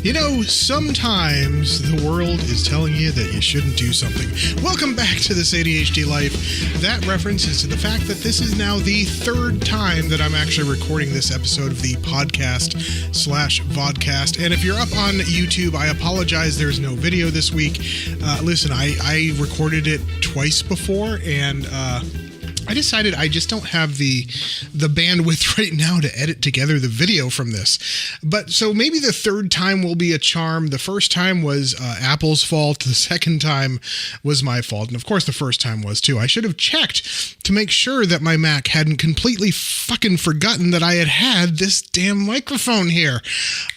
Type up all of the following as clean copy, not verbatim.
You know, sometimes the world is telling you that you shouldn't do something. Welcome back to this ADHD Life. That reference is to the fact that this is now the third time that I'm actually recording this episode of the podcast/vodcast. And if you're up on YouTube, I apologize, there's no video this week. Listen, I recorded it twice before, and I decided I just don't have the bandwidth right now to edit together the video from this. But so maybe the third time will be a charm. The first time was Apple's fault. The second time was my fault. And of course, the first time was too. I should have checked to make sure that my Mac hadn't completely fucking forgotten that I had this damn microphone here.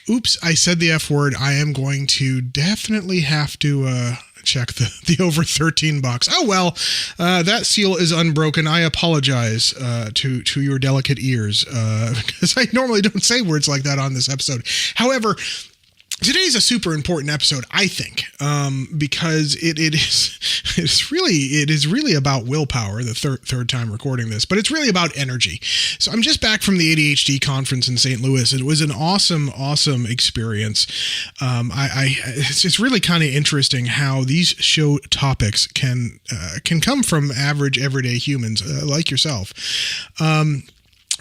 Oops, I said the F word. I am going to definitely have to check the over 13 box. Oh, well, that seal is unbroken. I apologize to your delicate ears because I normally don't say words like that on this episode. However, today's a super important episode, I think, because it is really about willpower. The third time recording this, but it's really about energy. So I'm just back from the ADHD conference in St. Louis. It was an awesome experience. It's really kind of interesting how these show topics can come from average everyday humans like yourself.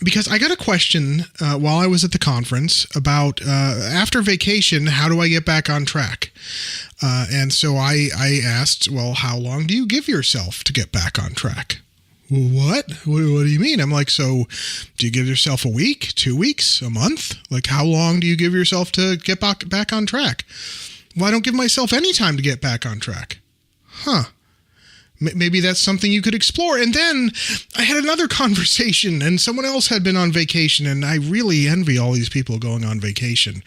Because I got a question while I was at the conference about after vacation, how do I get back on track? And so I asked, well, how long do you give yourself to get back on track? What do you mean? I'm like, so do you give yourself a week, 2 weeks, a month? Like, how long do you give yourself to get back on track? Well, I don't give myself any time to get back on track. Huh. Maybe that's something you could explore. And then I had another conversation, and someone else had been on vacation, and I really envy all these people going on vacation.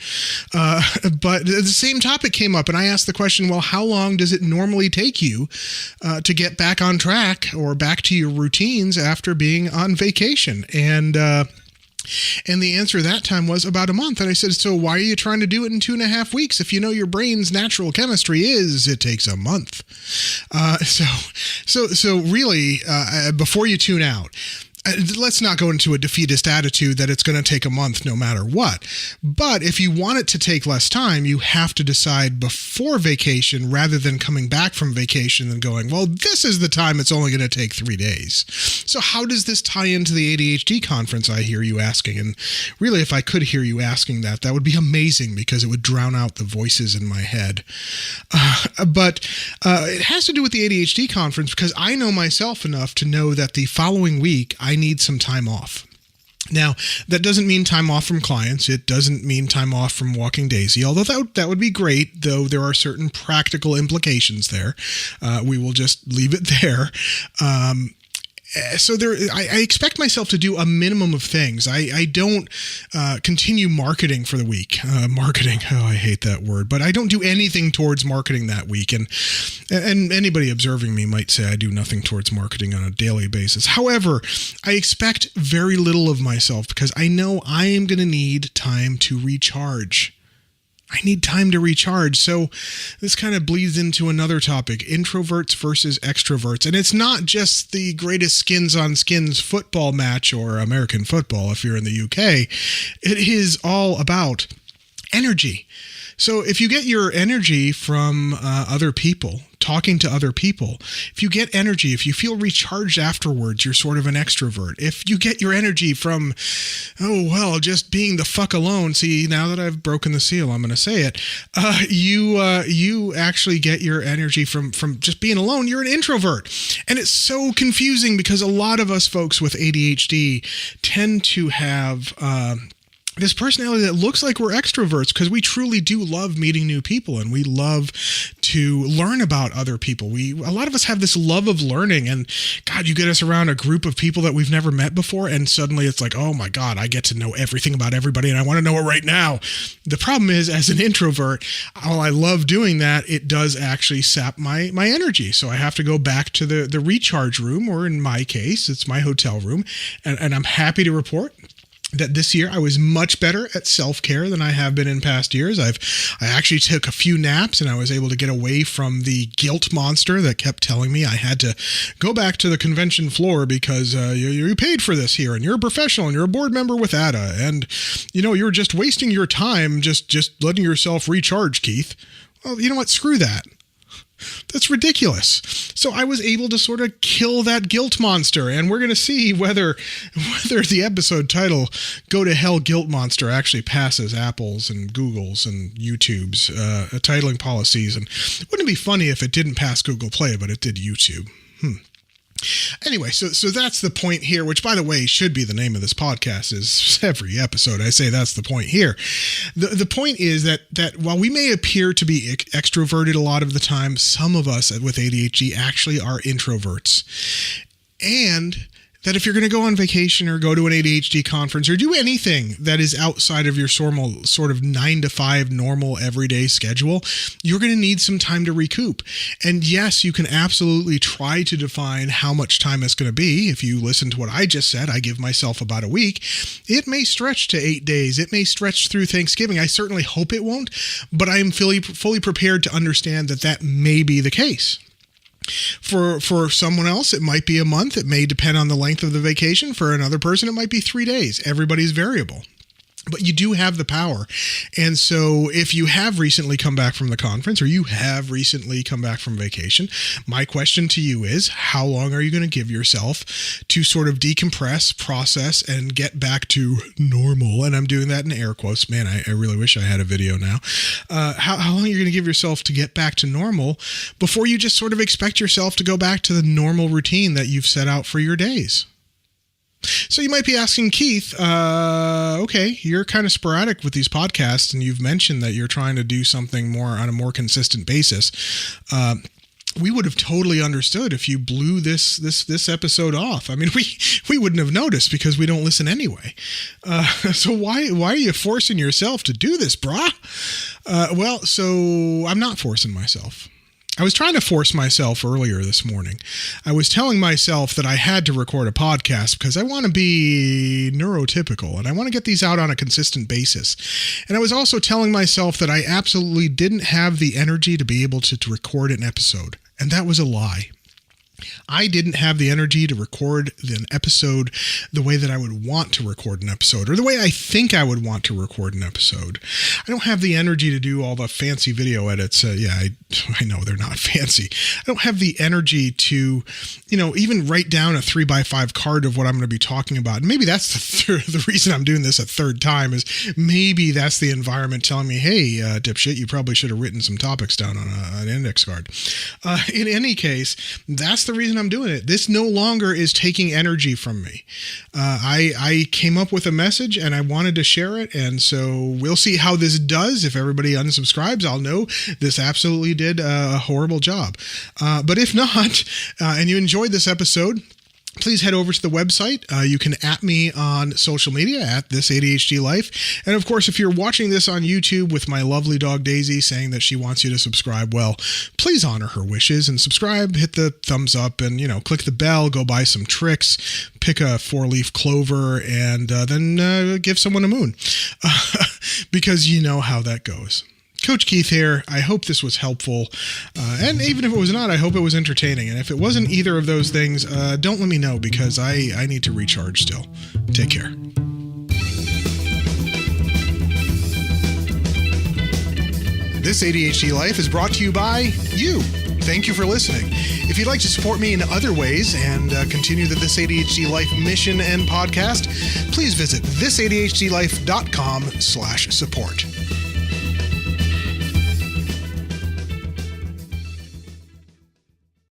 But the same topic came up, and I asked the question, well, how long does it normally take you to get back on track or back to your routines after being on vacation? And the answer that time was about a month. And I said, so why are you trying to do it in 2.5 weeks? If you know your brain's natural chemistry is it takes a month. So really, before you tune out, let's not go into a defeatist attitude that it's going to take a month no matter what. But if you want it to take less time, you have to decide before vacation rather than coming back from vacation and going, well, this is the time it's only going to take 3 days. So how does this tie into the ADHD conference, I hear you asking? And really, if I could hear you asking that, that would be amazing because it would drown out the voices in my head. But it has to do with the ADHD conference because I know myself enough to know that the following week, I need some time off. Now, that doesn't mean time off from clients. It doesn't mean time off from walking Daisy, although that would be great, though there are certain practical implications there. We will just leave it there. So I expect myself to do a minimum of things. I don't continue marketing for the week. Marketing, I hate that word, but I don't do anything towards marketing that week. And anybody observing me might say I do nothing towards marketing on a daily basis. However, I expect very little of myself because I know I am going to need time to recharge. I need time to recharge. So this kind of bleeds into another topic, introverts versus extroverts. And it's not just the greatest skins on skins football match or American football if you're in the UK. It is all about energy. So if you get your energy from other people, talking to other people, if you get energy, if you feel recharged afterwards, you're sort of an extrovert. If you get your energy from, just being the fuck alone, see, now that I've broken the seal, I'm going to say it, you actually get your energy from just being alone, you're an introvert. And it's so confusing because a lot of us folks with ADHD tend to have this personality that looks like we're extroverts because we truly do love meeting new people and we love to learn about other people. A lot of us have this love of learning, and God, you get us around a group of people that we've never met before and suddenly it's like, oh my God, I get to know everything about everybody and I want to know it right now. The problem is, as an introvert, while I love doing that, it does actually sap my energy. So I have to go back to the recharge room, or in my case, it's my hotel room, and I'm happy to report that this year I was much better at self-care than I have been in past years. I actually took a few naps and I was able to get away from the guilt monster that kept telling me I had to go back to the convention floor because you paid for this here and you're a professional and you're a board member with ADA and you're just wasting your time just letting yourself recharge, Keith. Well, you know what? Screw that. That's ridiculous. So I was able to sort of kill that guilt monster, and we're going to see whether the episode title "Go to Hell Guilt Monster" actually passes Apple's and Google's and YouTube's titling policies. And wouldn't it be funny if it didn't pass Google Play, but it did YouTube? Anyway, so that's the point here, which, by the way, should be the name of this podcast. Is every episode I say that's the point here. The point is that while we may appear to be extroverted a lot of the time, some of us with ADHD actually are introverts. And that if you're going to go on vacation or go to an ADHD conference or do anything that is outside of your sort of 9 to 5 normal everyday schedule, you're going to need some time to recoup. And yes, you can absolutely try to define how much time it's going to be. If you listen to what I just said, I give myself about a week. It may stretch to 8 days. It may stretch through Thanksgiving. I certainly hope it won't, but I am fully prepared to understand that may be the case. For someone else, it might be a month. It may depend on the length of the vacation. For another person, it might be 3 days. Everybody's variable. But you do have the power. And so if you have recently come back from the conference or you have recently come back from vacation, my question to you is, how long are you going to give yourself to sort of decompress, process, and get back to normal? And I'm doing that in air quotes. Man, I really wish I had a video now. How long are you going to give yourself to get back to normal before you just sort of expect yourself to go back to the normal routine that you've set out for your days? So you might be asking, Keith, okay, you're kind of sporadic with these podcasts, and you've mentioned that you're trying to do something more on a more consistent basis. We would have totally understood if you blew this episode off. I mean, we wouldn't have noticed because we don't listen anyway. So why are you forcing yourself to do this, brah? Well, so I'm not forcing myself. I was trying to force myself earlier this morning. I was telling myself that I had to record a podcast because I want to be neurotypical and I want to get these out on a consistent basis. And I was also telling myself that I absolutely didn't have the energy to be able to record an episode. And that was a lie. I didn't have the energy to record an episode the way that I would want to record an episode, or the way I think I would want to record an episode. I don't have the energy to do all the fancy video edits. I know they're not fancy. I don't have the energy to, even write down a 3x5 card of what I'm going to be talking about. And maybe that's the reason I'm doing this a third time is maybe that's the environment telling me, hey, dipshit, you probably should have written some topics down on an index card. In any case, that's the reason I'm doing it. This no longer is taking energy from me. I came up with a message and I wanted to share it. And so we'll see how this does. If everybody unsubscribes, I'll know this absolutely did a horrible job. But if not, and you enjoyed this episode, please head over to the website. You can @ me on social media at This ADHD Life. And of course, if you're watching this on YouTube with my lovely dog Daisy saying that she wants you to subscribe, well, please honor her wishes and subscribe, hit the thumbs up and, click the bell, go buy some tricks, pick a 4-leaf clover and then give someone a moon because you know how that goes. Coach Keith here. I hope this was helpful. And even if it was not, I hope it was entertaining. And if it wasn't either of those things, don't let me know because I need to recharge still. Take care. This ADHD Life is brought to you by you. Thank you for listening. If you'd like to support me in other ways and continue the This ADHD Life mission and podcast, please visit thisadhdlife.com/support.